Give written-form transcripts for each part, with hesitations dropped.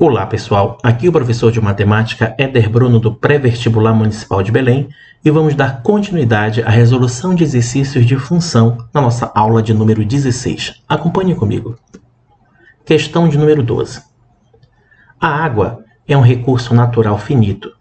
Olá pessoal, aqui o professor de matemática Éder Bruno do Pré-Vestibular Municipal de Belém e vamos dar continuidade à resolução de exercícios de função na nossa aula de número 16. Acompanhe comigo. Questão de número 12. A água é um recurso natural finito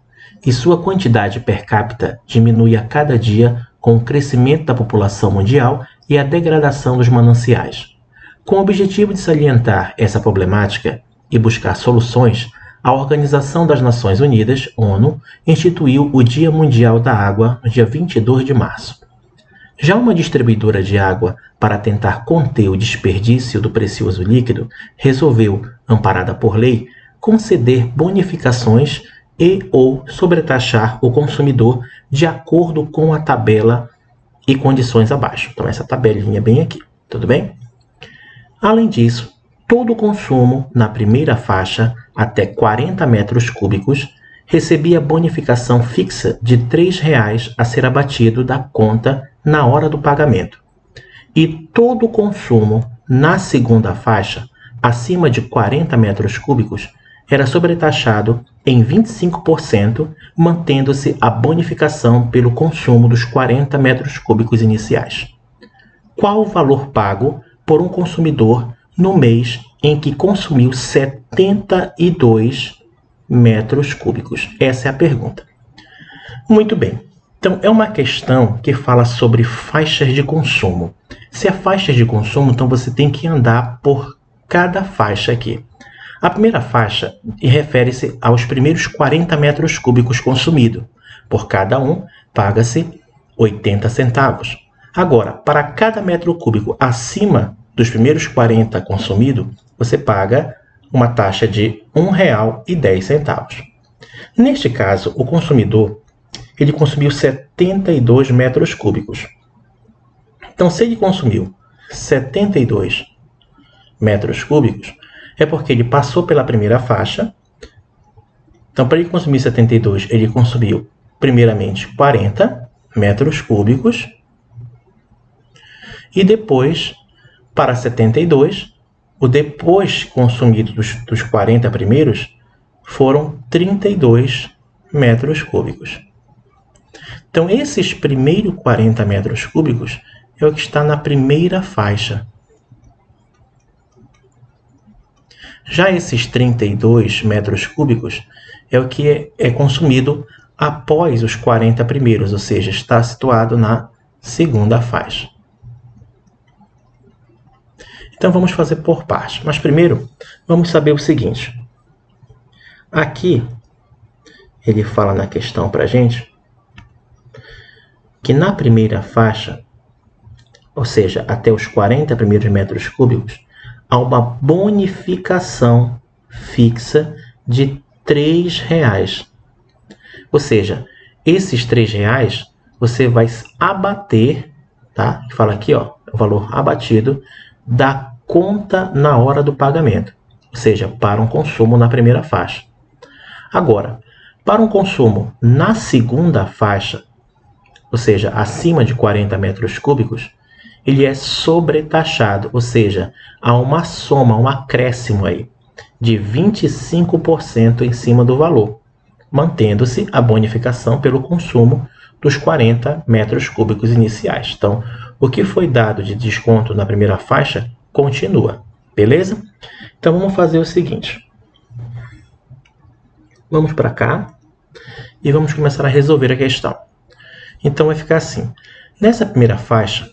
e sua quantidade per capita diminui a cada dia com o crescimento da população mundial e a degradação dos mananciais. Com o objetivo de salientar essa problemática e buscar soluções, a Organização das Nações Unidas, ONU, instituiu o Dia Mundial da Água no dia 22 de março. Já uma distribuidora de água, para tentar conter o desperdício do precioso líquido, resolveu, amparada por lei, conceder bonificações e/ou sobretaxar o consumidor de acordo com a tabela e condições abaixo. Então, essa tabelinha bem aqui, tudo bem? Além disso, todo o consumo na primeira faixa, até 40 metros cúbicos, recebia bonificação fixa de R$ 3,00 a ser abatido da conta na hora do pagamento. E todo o consumo na segunda faixa, acima de 40 metros cúbicos, era sobretaxado em 25%, mantendo-se a bonificação pelo consumo dos 40 metros cúbicos iniciais. Qual o valor pago por um consumidor no mês em que consumiu 72 metros cúbicos? Essa é a pergunta. Muito bem. Então, é uma questão que fala sobre faixas de consumo. Se é faixas de consumo, então você tem que andar por cada faixa aqui. A primeira faixa refere-se aos primeiros 40 metros cúbicos consumidos. Por cada um, paga-se 80 centavos. Agora, para cada metro cúbico acima dos primeiros 40 consumidos, você paga uma taxa de R$ 1,10. Neste caso, o consumidor ele consumiu 72 metros cúbicos. Então, se ele consumiu 72 metros cúbicos, é porque ele passou pela primeira faixa. Então, para ele consumir 72, ele consumiu primeiramente 40 metros cúbicos e depois, para 72, o depois consumido dos 40 primeiros foram 32 metros cúbicos. Então, esses primeiros 40 metros cúbicos é o que está na primeira faixa. Já esses 32 metros cúbicos é o que é consumido após os 40 primeiros, ou seja, está situado na segunda faixa. Então, vamos fazer por partes. Mas primeiro, vamos saber o seguinte. Aqui, ele fala na questão para a gente que na primeira faixa, ou seja, até os 40 primeiros metros cúbicos, há uma bonificação fixa de R$ 3,00. Ou seja, esses R$ 3,00 você vai abater, tá? Fala aqui, ó, o valor abatido da conta na hora do pagamento, ou seja, para um consumo na primeira faixa. Agora, para um consumo na segunda faixa, ou seja, acima de 40 metros cúbicos, ele é sobretaxado, ou seja, há uma soma, um acréscimo aí de 25% em cima do valor, mantendo-se a bonificação pelo consumo dos 40 metros cúbicos iniciais. Então, o que foi dado de desconto na primeira faixa continua, beleza? Então, vamos fazer o seguinte. Vamos para cá e vamos começar a resolver a questão. Então, vai ficar assim. Nessa primeira faixa,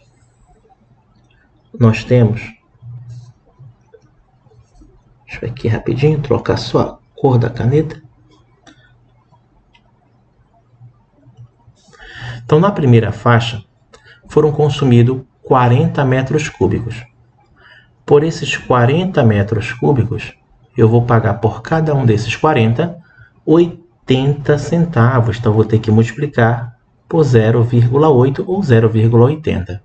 nós temos... Deixa eu aqui rapidinho, trocar só a cor da caneta. Então, na primeira faixa, foram consumidos 40 metros cúbicos. Por esses 40 metros cúbicos, eu vou pagar por cada um desses 40, 80 centavos. Então, vou ter que multiplicar por 0,8 ou 0,80.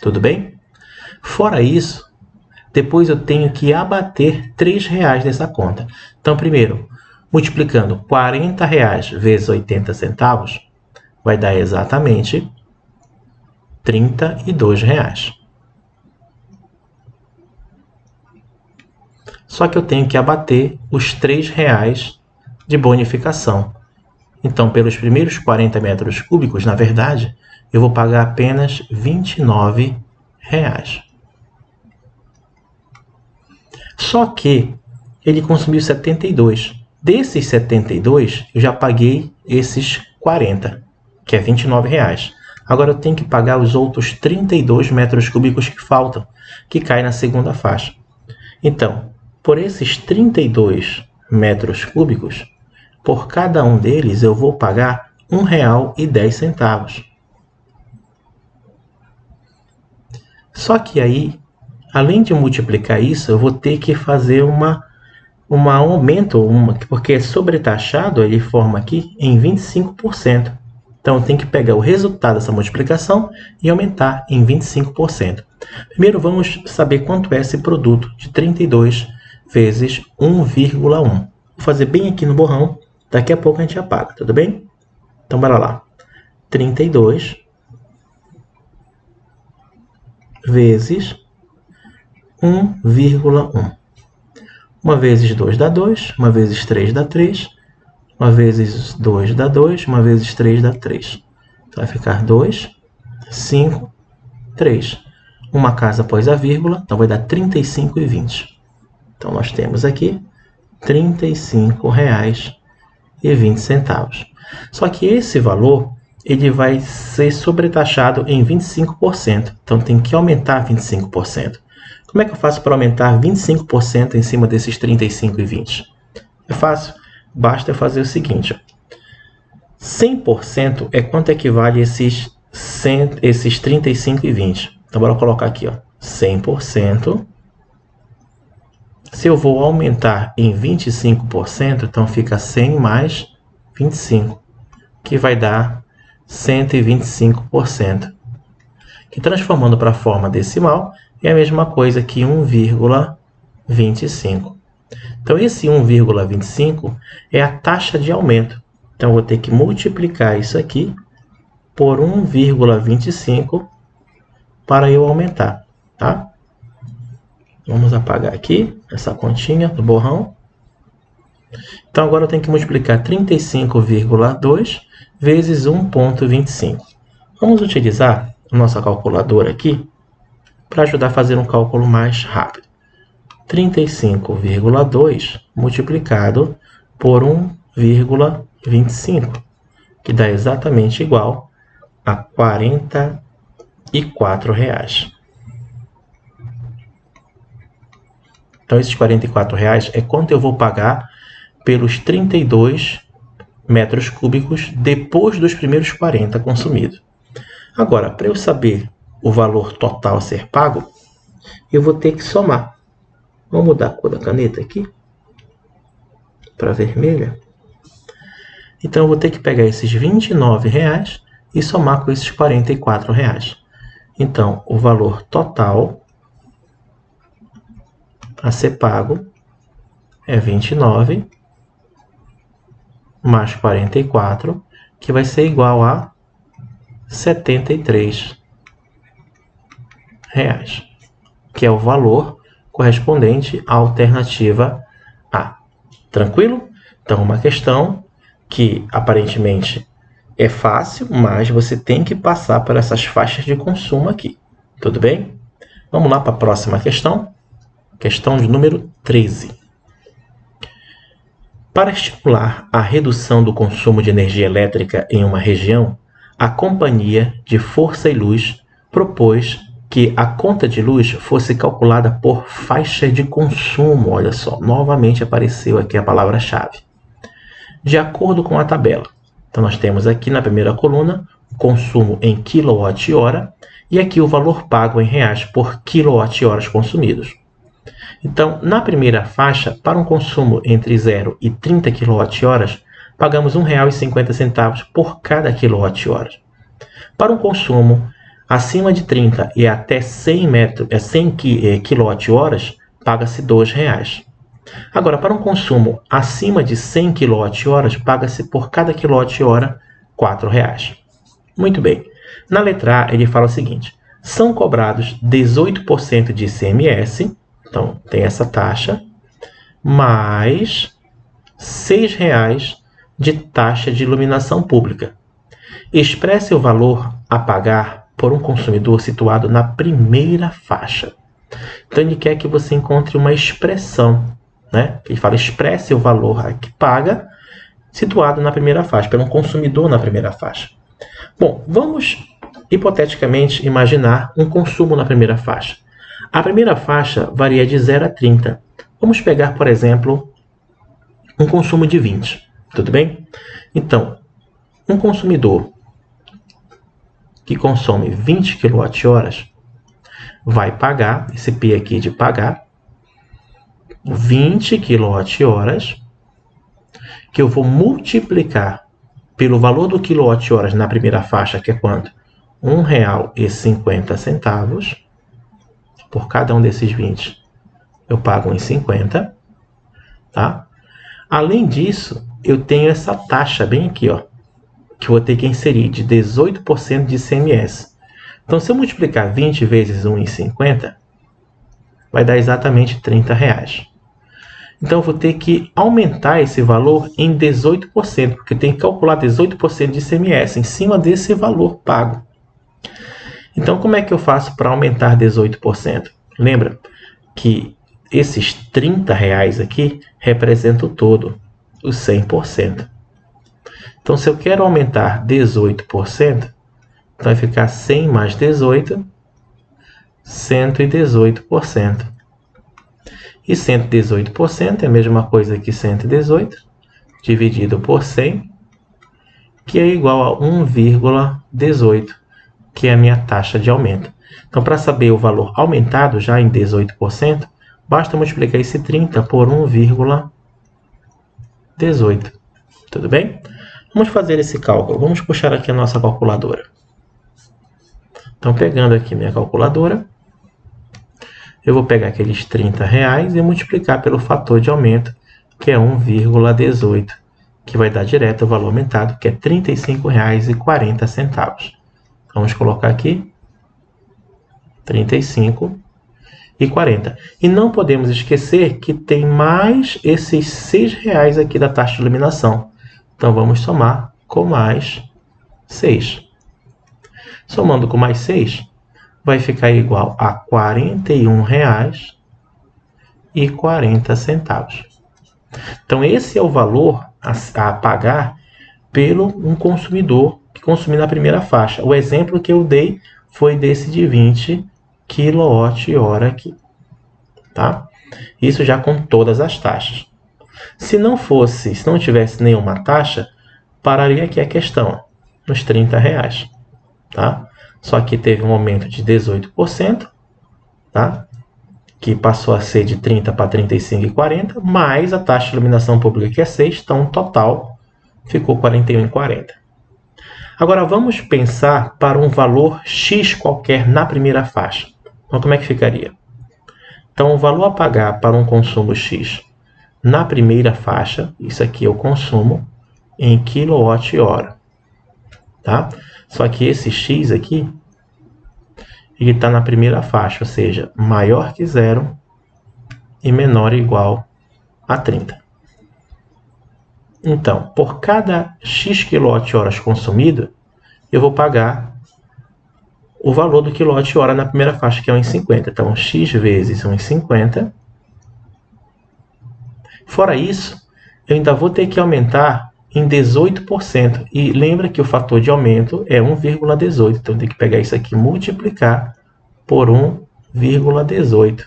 Tudo bem? Fora isso, depois eu tenho que abater R$ 3,00 dessa conta. Então, primeiro, multiplicando R$ 40 vezes 80 centavos, vai dar exatamente R$ 32. só que eu tenho que abater os R$3 de bonificação. Então, pelos primeiros 40 metros cúbicos, na verdade, eu vou pagar apenas R$29. Só que ele consumiu 72. Desses 72, eu já paguei esses 40, que é R$29. Agora eu tenho que pagar os outros 32 metros cúbicos que faltam, que caem na segunda faixa. Então, por esses 32 metros cúbicos, por cada um deles eu vou pagar R$1,10. Só que aí, além de multiplicar isso, eu vou ter que fazer um aumento, porque sobretaxado ele forma aqui em 25%. Então, eu tenho que pegar o resultado dessa multiplicação e aumentar em 25%. Primeiro, vamos saber quanto é esse produto de 32 vezes 1,1. Vou fazer bem aqui no borrão, daqui a pouco a gente apaga, tudo bem? Então, bora lá. 32 vezes 1,1. 1 vezes 2 dá 2, 1 vezes 3 dá 3, 1 vezes 2 dá 2, 1 vezes 3 dá 3. Então, vai ficar 2, 5, 3. Uma casa após a vírgula, então vai dar 35,20. Então, nós temos aqui R$35,20. Só que esse valor ele vai ser sobretaxado em 25%. Então, tem que aumentar 25%. Como é que eu faço para aumentar 25% em cima desses 35,20? É fácil. Basta eu fazer o seguinte. 100% é quanto equivale esses 35,20. Então, bora colocar aqui, ó, 100%. Se eu vou aumentar em 25%, então fica 100 mais 25, que vai dar 125%. Que transformando para a forma decimal, é a mesma coisa que 1,25. Então, esse 1,25 é a taxa de aumento. Então, eu vou ter que multiplicar isso aqui por 1,25 para eu aumentar, tá? Vamos apagar aqui essa continha do borrão. Então, agora eu tenho que multiplicar 35,2 vezes 1,25. Vamos utilizar a nossa calculadora aqui para ajudar a fazer um cálculo mais rápido. 35,2 multiplicado por 1,25, que dá exatamente igual a R$44. Então, esses R$44 é quanto eu vou pagar pelos 32 metros cúbicos depois dos primeiros 40 consumidos. Agora, para eu saber o valor total a ser pago, eu vou ter que somar. Vamos mudar a cor da caneta aqui para vermelha. Então, eu vou ter que pegar esses R$29 e somar com esses R$44. Então, o valor total a ser pago é 29 mais 44, que vai ser igual a R$73, que é o valor correspondente à alternativa A. Tranquilo? Então, uma questão que aparentemente é fácil, mas você tem que passar por essas faixas de consumo aqui. Tudo bem? Vamos lá para a próxima questão. Questão de número 13. Para estimular a redução do consumo de energia elétrica em uma região, a Companhia de Força e Luz propôs que a conta de luz fosse calculada por faixa de consumo. Olha só, novamente apareceu aqui a palavra-chave. De acordo com a tabela. Então, nós temos aqui na primeira coluna o consumo em kWh e aqui o valor pago em reais por kWh consumidos. Então, na primeira faixa, para um consumo entre 0 e 30 kWh, pagamos R$ 1,50 por cada kWh. Para um consumo acima de 30 e até 100 kWh, paga-se R$ 2,00. Agora, para um consumo acima de 100 kWh, paga-se por cada kWh R$ 4,00. Muito bem. Na letra A, ele fala o seguinte: são cobrados 18% de ICMS, então tem essa taxa, mais R$ 6,00 de taxa de iluminação pública. Expresse o valor a pagar por um consumidor situado na primeira faixa. Então, ele quer que você encontre uma expressão, né? Ele fala, expresse o valor a que paga situado na primeira faixa, por um consumidor na primeira faixa. Bom, vamos hipoteticamente imaginar um consumo na primeira faixa. A primeira faixa varia de 0 a 30. Vamos pegar, por exemplo, um consumo de 20. Tudo bem? Então, um consumidor que consome 20 kWh vai pagar, esse P aqui de pagar, 20 kWh, que eu vou multiplicar pelo valor do quilowatt-horas na primeira faixa, que é quanto? R$ 1,50. Por cada um desses 20, eu pago R$ 1,50. Tá? Além disso, eu tenho essa taxa bem aqui, ó, que eu vou ter que inserir de 18% de ICMS. Então, se eu multiplicar 20 vezes R$ 1,50, vai dar exatamente R$ 30,00. Então, eu vou ter que aumentar esse valor em 18%, porque eu tenho que calcular 18% de ICMS em cima desse valor pago. Então, como é que eu faço para aumentar 18%? Lembra que esses R$ 30,00 aqui representam o todo, os 100%. Então, se eu quero aumentar 18%, vai ficar 100 mais 18, 118%. E 118% é a mesma coisa que 118, dividido por 100, que é igual a 1,18, que é a minha taxa de aumento. Então, para saber o valor aumentado já em 18%, basta multiplicar esse 30 por 1,18. Tudo bem? Vamos fazer esse cálculo. Vamos puxar aqui a nossa calculadora. Então, pegando aqui minha calculadora, eu vou pegar aqueles R$ 30,00 e multiplicar pelo fator de aumento, que é 1,18, que vai dar direto o valor aumentado, que é R$ 35,40. Vamos colocar aqui R$ 35,40. E não podemos esquecer que tem mais esses R$ 6,00 aqui da taxa de iluminação. Então, vamos somar com mais 6. Somando com mais 6, vai ficar igual a R$ 41,40. Então, esse é o valor a pagar pelo um consumidor que consumir na primeira faixa. O exemplo que eu dei foi desse de 20 kWh aqui. Tá? Isso já com todas as taxas. Se não tivesse nenhuma taxa, pararia aqui a questão, nos R$ 30,00. Tá? Só que teve um aumento de 18%, tá? Que passou a ser de 30 para 35,40, mais a taxa de iluminação pública, que é 6, então o total ficou 41,40. Agora vamos pensar para um valor X qualquer na primeira faixa. Então, como é que ficaria? Então, o valor a pagar para um consumo X na primeira faixa, isso aqui eu consumo em kWh. Tá? Só que esse X aqui, ele está na primeira faixa, ou seja, maior que 0 e menor ou igual a 30. Então, por cada X kWh consumido, eu vou pagar o valor do kWh na primeira faixa, que é 1,50. Então, X vezes 1,50. Fora isso, eu ainda vou ter que aumentar em 18%. E lembra que o fator de aumento é 1,18. Então, tem que pegar isso aqui e multiplicar por 1,18.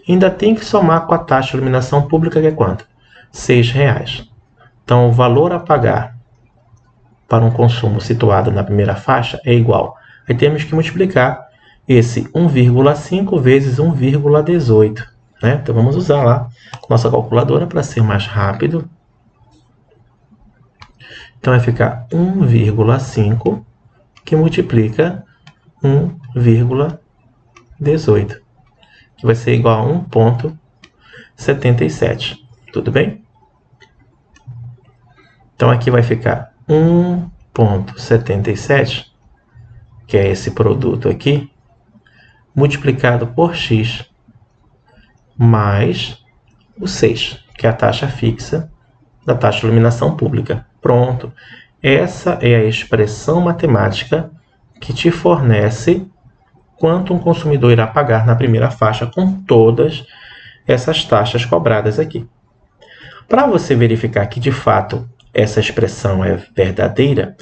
Ainda tem que somar com a taxa de iluminação pública, que é quanto? R$ 6,00. Então, o valor a pagar para um consumo situado na primeira faixa é igual. Aí temos que multiplicar esse 1,5 vezes 1,18. Né? Então, vamos usar lá nossa calculadora para ser mais rápido. Então, vai ficar 1,5 que multiplica 1,18, que vai ser igual a 1,77. Tudo bem? Então, aqui vai ficar 1,77, que é esse produto aqui, multiplicado por X, mais o 6, que é a taxa fixa da taxa de iluminação pública. Pronto. Essa é a expressão matemática que te fornece quanto um consumidor irá pagar na primeira faixa com todas essas taxas cobradas aqui. Para você verificar que, de fato, essa expressão é verdadeira,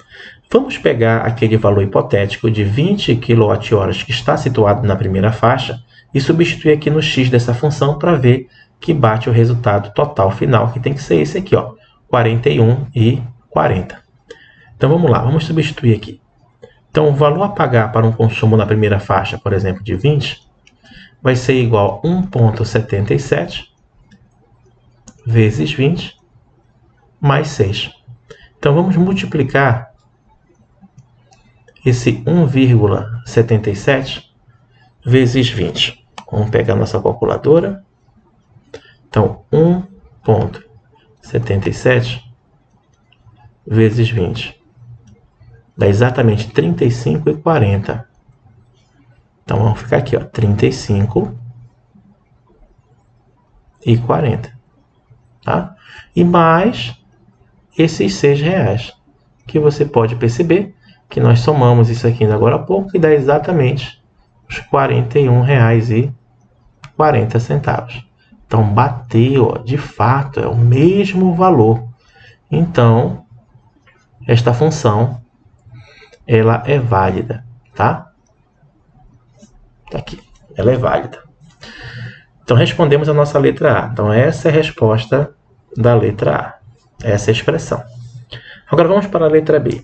vamos pegar aquele valor hipotético de 20 kWh que está situado na primeira faixa e substituir aqui no x dessa função para ver que bate o resultado total final, que tem que ser esse aqui, ó, 41,40. Então, vamos lá, vamos substituir aqui. Então, o valor a pagar para um consumo na primeira faixa, por exemplo, de 20, vai ser igual a 1,77 vezes 20 mais 6. Então, vamos multiplicar esse 1,77 vezes 20. Vamos pegar a nossa calculadora. Então, 1,77 vezes 20 dá exatamente 35,40. Então, vamos ficar aqui, ó, 35,40. Tá? E mais esses R$6, que você pode perceber que nós somamos isso aqui ainda agora há pouco e dá exatamente os R$41,40. Então, bateu, ó, de fato, é o mesmo valor. Então, esta função, ela é válida, tá? Tá aqui, ela é válida. Então, respondemos a nossa letra A. Então, essa é a resposta da letra A. Essa é a expressão. Agora, vamos para a letra B.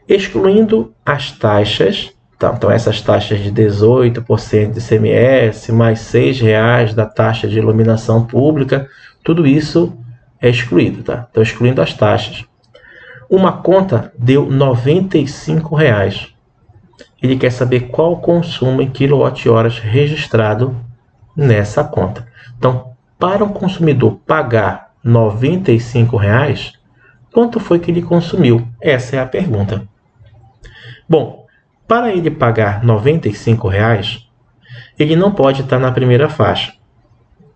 Excluindo as taxas, então essas taxas de 18% de ICMS, mais R$6 da taxa de iluminação pública, tudo isso é excluído, tá? Então, excluindo as taxas. Uma conta deu R$95. Ele quer saber qual o consumo em kWh registrado nessa conta. Então, para um consumidor pagar R$95, quanto foi que ele consumiu? Essa é a pergunta. Bom, para ele pagar R$95, ele não pode estar na primeira faixa.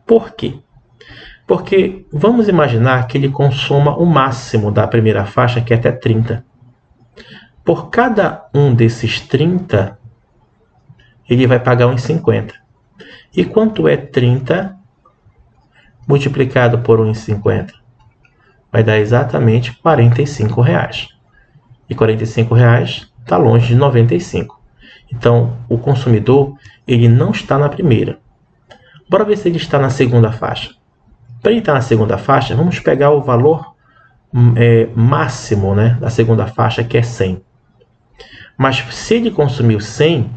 Por quê? Porque vamos imaginar que ele consuma o máximo da primeira faixa, que é até 30. Por cada um desses 30, ele vai pagar R$1,50. E quanto é 30 multiplicado por R$1,50? Vai dar exatamente R$45. E R$45 está longe de 95. Então, o consumidor, ele não está na primeira. Bora ver se ele está na segunda faixa. Para ele estar na segunda faixa, vamos pegar o valor máximo, né, da segunda faixa, que é 100. Mas se ele consumiu 100,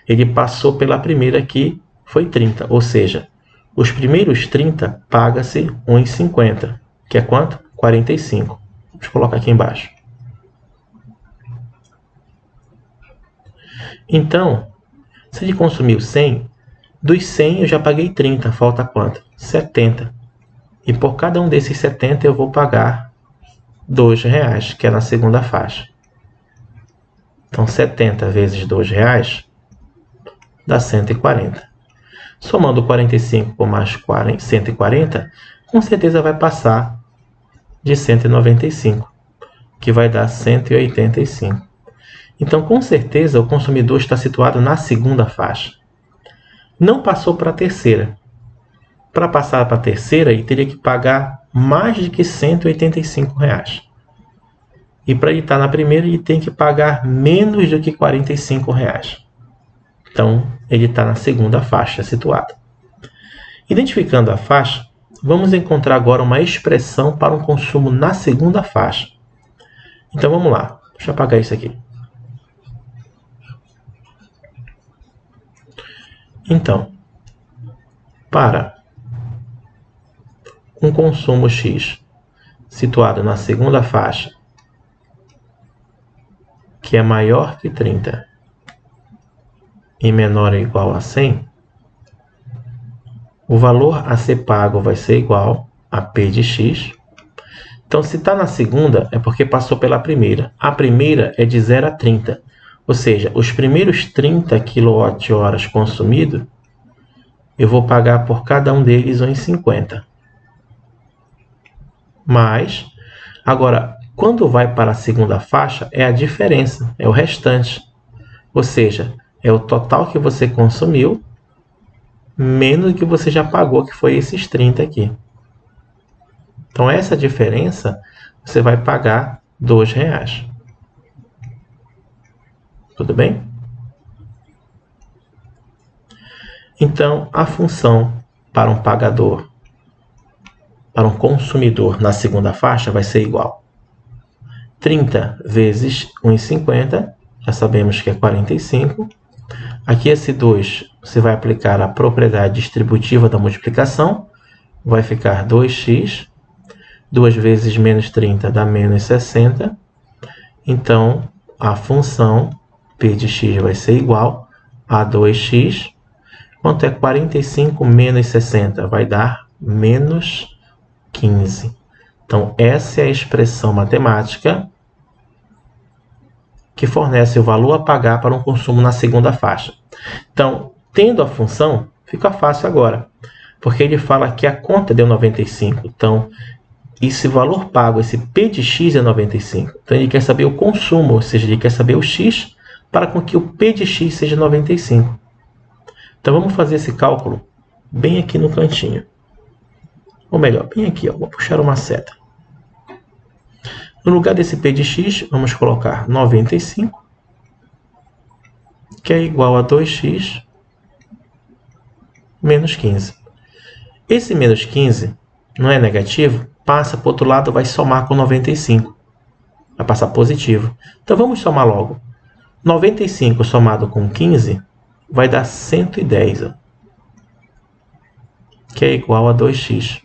ele passou pela primeira, que foi 30. Ou seja, os primeiros 30 paga-se R$1,50, que é quanto? 45. Vamos colocar aqui embaixo. Então, se ele consumiu 100, dos 100 eu já paguei 30, falta quanto? 70. E por cada um desses 70 eu vou pagar R$2, que é na segunda faixa. Então, 70 vezes R$2 dá 140. Somando 45 com mais 140, com certeza vai passar de 195, que vai dar 185. Então, com certeza, o consumidor está situado na segunda faixa. Não passou para a terceira. Para passar para a terceira, ele teria que pagar mais de que R$185. E para ele estar na primeira, ele tem que pagar menos do que R$45. Então, ele está na segunda faixa situada. Identificando a faixa, vamos encontrar agora uma expressão para um consumo na segunda faixa. Então, vamos lá. Deixa eu apagar isso aqui. Então, para um consumo X situado na segunda faixa, que é maior que 30 e menor ou igual a 100, o valor a ser pago vai ser igual a P de X. Então, se está na segunda, é porque passou pela primeira. A primeira é de 0 a 30. Ou seja, os primeiros 30 kWh consumidos eu vou pagar por cada um deles 1,50. Mas, agora, quando vai para a segunda faixa, é a diferença, é o restante. Ou seja, é o total que você consumiu, menos o que você já pagou, que foi esses 30 aqui. Então, essa diferença, você vai pagar R$2. Tudo bem? Então, a função para um pagador, para um consumidor na segunda faixa, vai ser igual 30 vezes 1,50, já sabemos que é 45. Aqui esse 2, você vai aplicar a propriedade distributiva da multiplicação, vai ficar 2x, 2 vezes menos 30 dá menos 60. Então, a função p de x vai ser igual a 2x. Quanto é 45 menos 60? Vai dar menos 15. Então, essa é a expressão matemática que fornece o valor a pagar para um consumo na segunda faixa. Então, tendo a função, fica fácil agora, porque ele fala que a conta deu 95. Então, esse valor pago, esse P de x é 95. Então, ele quer saber o consumo, ou seja, ele quer saber o x para com que o P de x seja 95. Então, vamos fazer esse cálculo bem aqui no cantinho. Ou melhor, bem aqui, ó, vou puxar uma seta. No lugar desse P de x, vamos colocar 95, que é igual a 2x menos 15. Esse menos 15 não é negativo, passa para o outro lado, vai somar com 95. Vai passar positivo. Então, vamos somar logo. 95 somado com 15 vai dar 110, ó, que é igual a 2x.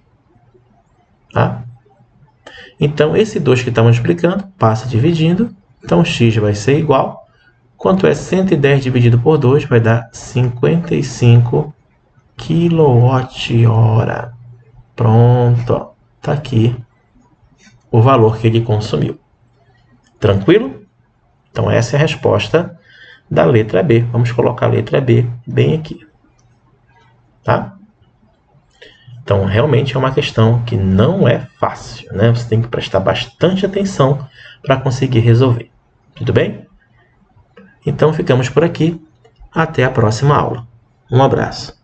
Tá? Então, esse 2 que está multiplicando, passa dividindo. Então, x vai ser igual. Quanto é 110 dividido por 2? Vai dar 55 kWh. Pronto. Está aqui o valor que ele consumiu. Tranquilo? Então, essa é a resposta da letra B. Vamos colocar a letra B bem aqui. Tá? Então, realmente é uma questão que não é fácil, né? Você tem que prestar bastante atenção para conseguir resolver. Tudo bem? Então, ficamos por aqui. Até a próxima aula. Um abraço.